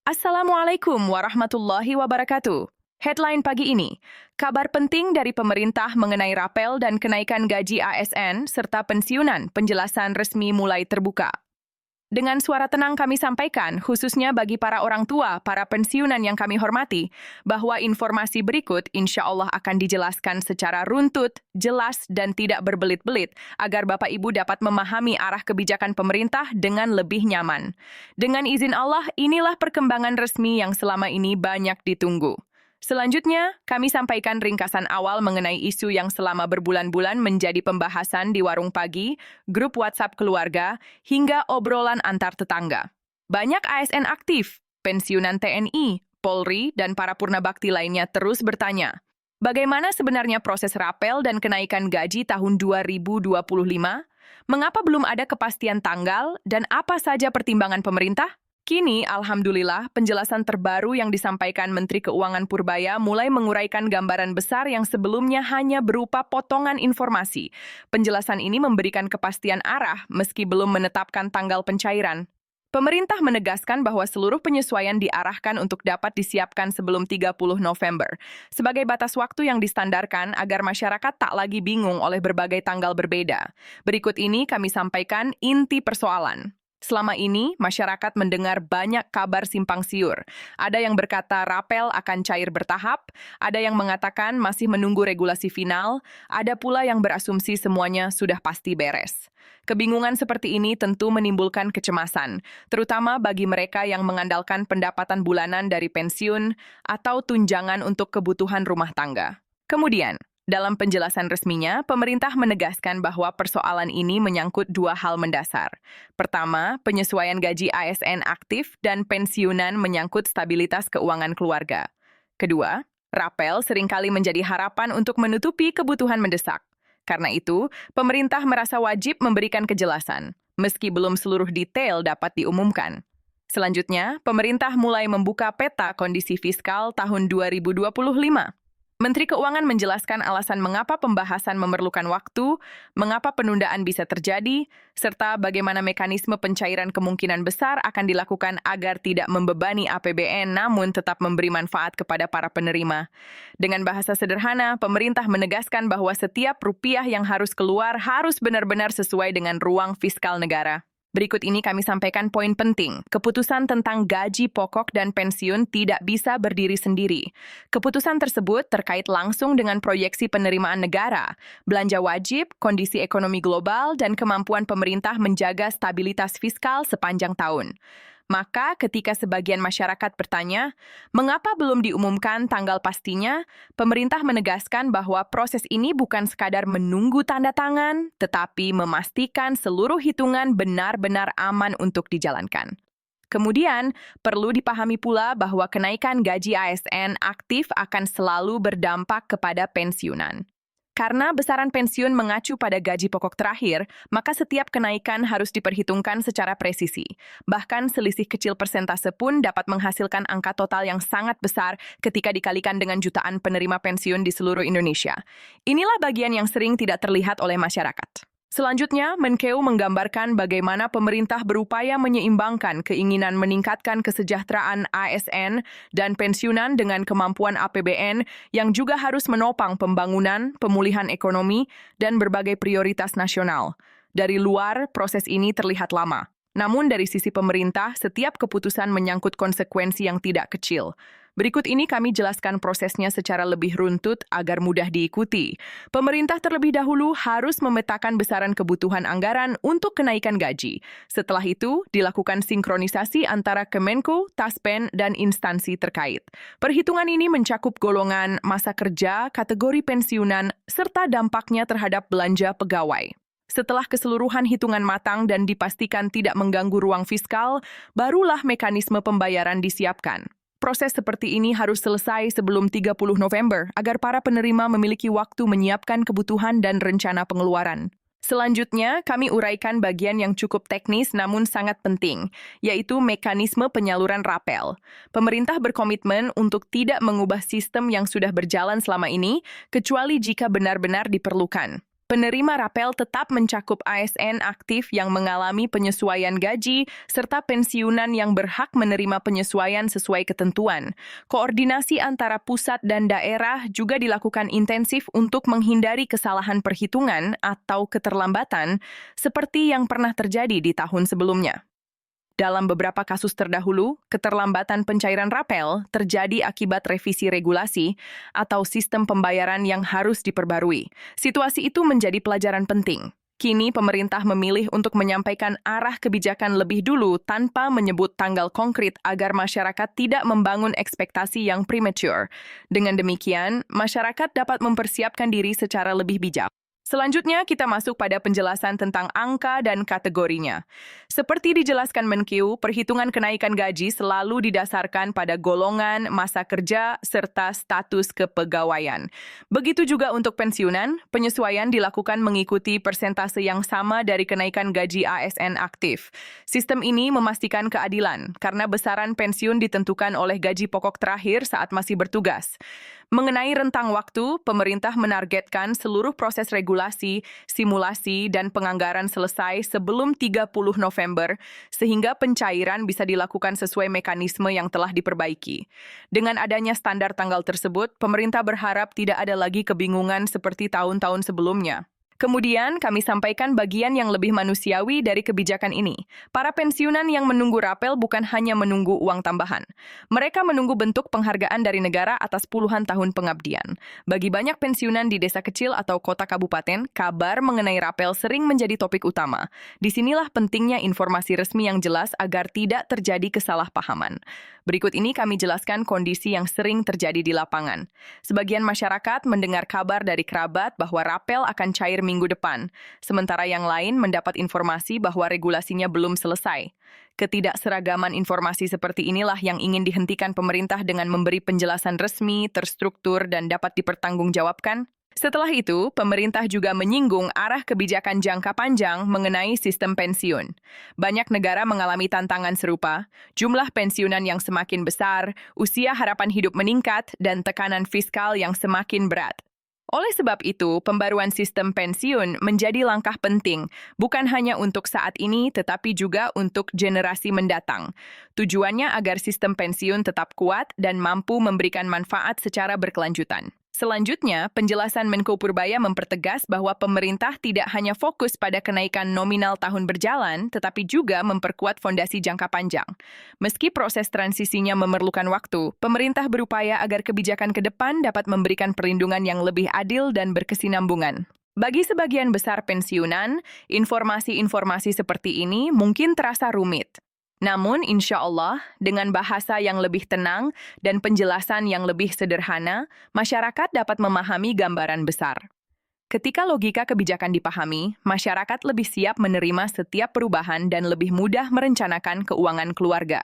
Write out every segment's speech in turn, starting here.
Assalamualaikum warahmatullahi wabarakatuh. Headline pagi ini, kabar penting dari pemerintah mengenai rapel dan kenaikan gaji ASN serta pensiunan, penjelasan resmi mulai terbuka. Dengan suara tenang kami sampaikan, khususnya bagi para orang tua, para pensiunan yang kami hormati, bahwa informasi berikut insya Allah akan dijelaskan secara runtut, jelas, dan tidak berbelit-belit, agar Bapak Ibu dapat memahami arah kebijakan pemerintah dengan lebih nyaman. Dengan izin Allah, inilah perkembangan resmi yang selama ini banyak ditunggu. Selanjutnya, kami sampaikan ringkasan awal mengenai isu yang selama berbulan-bulan menjadi pembahasan di warung pagi, grup WhatsApp keluarga, hingga obrolan antar tetangga. Banyak ASN aktif, pensiunan TNI, Polri, dan para purnabakti lainnya terus bertanya, bagaimana sebenarnya proses rapel dan kenaikan gaji tahun 2025? Mengapa belum ada kepastian tanggal dan apa saja pertimbangan pemerintah? Kini, alhamdulillah, penjelasan terbaru yang disampaikan Menteri Keuangan Purbaya mulai menguraikan gambaran besar yang sebelumnya hanya berupa potongan informasi. Penjelasan ini memberikan kepastian arah meski belum menetapkan tanggal pencairan. Pemerintah menegaskan bahwa seluruh penyesuaian diarahkan untuk dapat disiapkan sebelum 30 November, sebagai batas waktu yang distandarkan agar masyarakat tak lagi bingung oleh berbagai tanggal berbeda. Berikut ini kami sampaikan inti persoalan. Selama ini, masyarakat mendengar banyak kabar simpang siur. Ada yang berkata rapel akan cair bertahap, ada yang mengatakan masih menunggu regulasi final, ada pula yang berasumsi semuanya sudah pasti beres. Kebingungan seperti ini tentu menimbulkan kecemasan, terutama bagi mereka yang mengandalkan pendapatan bulanan dari pensiun atau tunjangan untuk kebutuhan rumah tangga. Kemudian, dalam penjelasan resminya, pemerintah menegaskan bahwa persoalan ini menyangkut dua hal mendasar. Pertama, penyesuaian gaji ASN aktif dan pensiunan menyangkut stabilitas keuangan keluarga. Kedua, rapel seringkali menjadi harapan untuk menutupi kebutuhan mendesak. Karena itu, pemerintah merasa wajib memberikan kejelasan, meski belum seluruh detail dapat diumumkan. Selanjutnya, pemerintah mulai membuka peta kondisi fiskal tahun 2025. Menteri Keuangan menjelaskan alasan mengapa pembahasan memerlukan waktu, mengapa penundaan bisa terjadi, serta bagaimana mekanisme pencairan kemungkinan besar akan dilakukan agar tidak membebani APBN namun tetap memberi manfaat kepada para penerima. Dengan bahasa sederhana, pemerintah menegaskan bahwa setiap rupiah yang harus keluar harus benar-benar sesuai dengan ruang fiskal negara. Berikut ini kami sampaikan poin penting. Keputusan tentang gaji pokok dan pensiun tidak bisa berdiri sendiri. Keputusan tersebut terkait langsung dengan proyeksi penerimaan negara, belanja wajib, kondisi ekonomi global, dan kemampuan pemerintah menjaga stabilitas fiskal sepanjang tahun. Maka ketika sebagian masyarakat bertanya, mengapa belum diumumkan tanggal pastinya, pemerintah menegaskan bahwa proses ini bukan sekadar menunggu tanda tangan, tetapi memastikan seluruh hitungan benar-benar aman untuk dijalankan. Kemudian, perlu dipahami pula bahwa kenaikan gaji ASN aktif akan selalu berdampak kepada pensiunan. Karena besaran pensiun mengacu pada gaji pokok terakhir, maka setiap kenaikan harus diperhitungkan secara presisi. Bahkan selisih kecil persentase pun dapat menghasilkan angka total yang sangat besar ketika dikalikan dengan jutaan penerima pensiun di seluruh Indonesia. Inilah bagian yang sering tidak terlihat oleh masyarakat. Selanjutnya, Menkeu menggambarkan bagaimana pemerintah berupaya menyeimbangkan keinginan meningkatkan kesejahteraan ASN dan pensiunan dengan kemampuan APBN yang juga harus menopang pembangunan, pemulihan ekonomi, dan berbagai prioritas nasional. Dari luar, proses ini terlihat lama. Namun dari sisi pemerintah, setiap keputusan menyangkut konsekuensi yang tidak kecil. Berikut ini kami jelaskan prosesnya secara lebih runtut agar mudah diikuti. Pemerintah terlebih dahulu harus memetakan besaran kebutuhan anggaran untuk kenaikan gaji. Setelah itu, dilakukan sinkronisasi antara Kemenko, Taspen, dan instansi terkait. Perhitungan ini mencakup golongan, masa kerja, kategori pensiunan, serta dampaknya terhadap belanja pegawai. Setelah keseluruhan hitungan matang dan dipastikan tidak mengganggu ruang fiskal, barulah mekanisme pembayaran disiapkan. Proses seperti ini harus selesai sebelum 30 November agar para penerima memiliki waktu menyiapkan kebutuhan dan rencana pengeluaran. Selanjutnya, kami uraikan bagian yang cukup teknis namun sangat penting, yaitu mekanisme penyaluran rapel. Pemerintah berkomitmen untuk tidak mengubah sistem yang sudah berjalan selama ini, kecuali jika benar-benar diperlukan. Penerima rapel tetap mencakup ASN aktif yang mengalami penyesuaian gaji serta pensiunan yang berhak menerima penyesuaian sesuai ketentuan. Koordinasi antara pusat dan daerah juga dilakukan intensif untuk menghindari kesalahan perhitungan atau keterlambatan seperti yang pernah terjadi di tahun sebelumnya. Dalam beberapa kasus terdahulu, keterlambatan pencairan rapel terjadi akibat revisi regulasi atau sistem pembayaran yang harus diperbarui. Situasi itu menjadi pelajaran penting. Kini pemerintah memilih untuk menyampaikan arah kebijakan lebih dulu tanpa menyebut tanggal konkret agar masyarakat tidak membangun ekspektasi yang premature. Dengan demikian, masyarakat dapat mempersiapkan diri secara lebih bijak. Selanjutnya, kita masuk pada penjelasan tentang angka dan kategorinya. Seperti dijelaskan Menkeu, perhitungan kenaikan gaji selalu didasarkan pada golongan, masa kerja, serta status kepegawaian. Begitu juga untuk pensiunan, penyesuaian dilakukan mengikuti persentase yang sama dari kenaikan gaji ASN aktif. Sistem ini memastikan keadilan, karena besaran pensiun ditentukan oleh gaji pokok terakhir saat masih bertugas. Mengenai rentang waktu, pemerintah menargetkan seluruh proses regulasi, simulasi, dan penganggaran selesai sebelum 30 November, sehingga pencairan bisa dilakukan sesuai mekanisme yang telah diperbaiki. Dengan adanya standar tanggal tersebut, pemerintah berharap tidak ada lagi kebingungan seperti tahun-tahun sebelumnya. Kemudian, kami sampaikan bagian yang lebih manusiawi dari kebijakan ini. Para pensiunan yang menunggu rapel bukan hanya menunggu uang tambahan. Mereka menunggu bentuk penghargaan dari negara atas puluhan tahun pengabdian. Bagi banyak pensiunan di desa kecil atau kota kabupaten, kabar mengenai rapel sering menjadi topik utama. Disinilah pentingnya informasi resmi yang jelas agar tidak terjadi kesalahpahaman. Berikut ini kami jelaskan kondisi yang sering terjadi di lapangan. Sebagian masyarakat mendengar kabar dari kerabat bahwa rapel akan cair minggu depan, sementara yang lain mendapat informasi bahwa regulasinya belum selesai. Ketidakseragaman informasi seperti inilah yang ingin dihentikan pemerintah dengan memberi penjelasan resmi, terstruktur, dan dapat dipertanggungjawabkan. Setelah itu, pemerintah juga menyinggung arah kebijakan jangka panjang mengenai sistem pensiun. Banyak negara mengalami tantangan serupa, jumlah pensiunan yang semakin besar, usia harapan hidup meningkat, dan tekanan fiskal yang semakin berat. Oleh sebab itu, pembaruan sistem pensiun menjadi langkah penting, bukan hanya untuk saat ini, tetapi juga untuk generasi mendatang. Tujuannya agar sistem pensiun tetap kuat dan mampu memberikan manfaat secara berkelanjutan. Selanjutnya, penjelasan Menko Purbaya mempertegas bahwa pemerintah tidak hanya fokus pada kenaikan nominal tahun berjalan, tetapi juga memperkuat fondasi jangka panjang. Meski proses transisinya memerlukan waktu, pemerintah berupaya agar kebijakan ke depan dapat memberikan perlindungan yang lebih adil dan berkesinambungan. Bagi sebagian besar pensiunan, informasi-informasi seperti ini mungkin terasa rumit. Namun, insya Allah, dengan bahasa yang lebih tenang dan penjelasan yang lebih sederhana, masyarakat dapat memahami gambaran besar. Ketika logika kebijakan dipahami, masyarakat lebih siap menerima setiap perubahan dan lebih mudah merencanakan keuangan keluarga.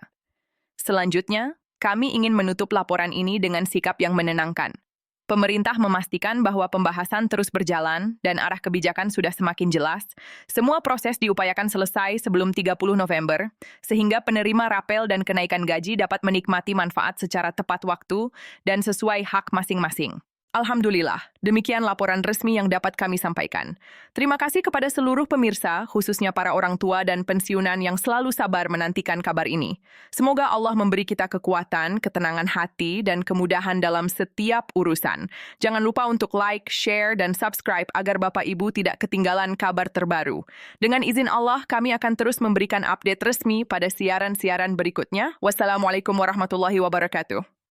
Selanjutnya, kami ingin menutup laporan ini dengan sikap yang menenangkan. Pemerintah memastikan bahwa pembahasan terus berjalan dan arah kebijakan sudah semakin jelas. Semua proses diupayakan selesai sebelum 30 November, sehingga penerima rapel dan kenaikan gaji dapat menikmati manfaat secara tepat waktu dan sesuai hak masing-masing. Alhamdulillah, demikian laporan resmi yang dapat kami sampaikan. Terima kasih kepada seluruh pemirsa, khususnya para orang tua dan pensiunan yang selalu sabar menantikan kabar ini. Semoga Allah memberi kita kekuatan, ketenangan hati, dan kemudahan dalam setiap urusan. Jangan lupa untuk like, share, dan subscribe agar Bapak Ibu tidak ketinggalan kabar terbaru. Dengan izin Allah, kami akan terus memberikan update resmi pada siaran-siaran berikutnya. Wassalamualaikum warahmatullahi wabarakatuh.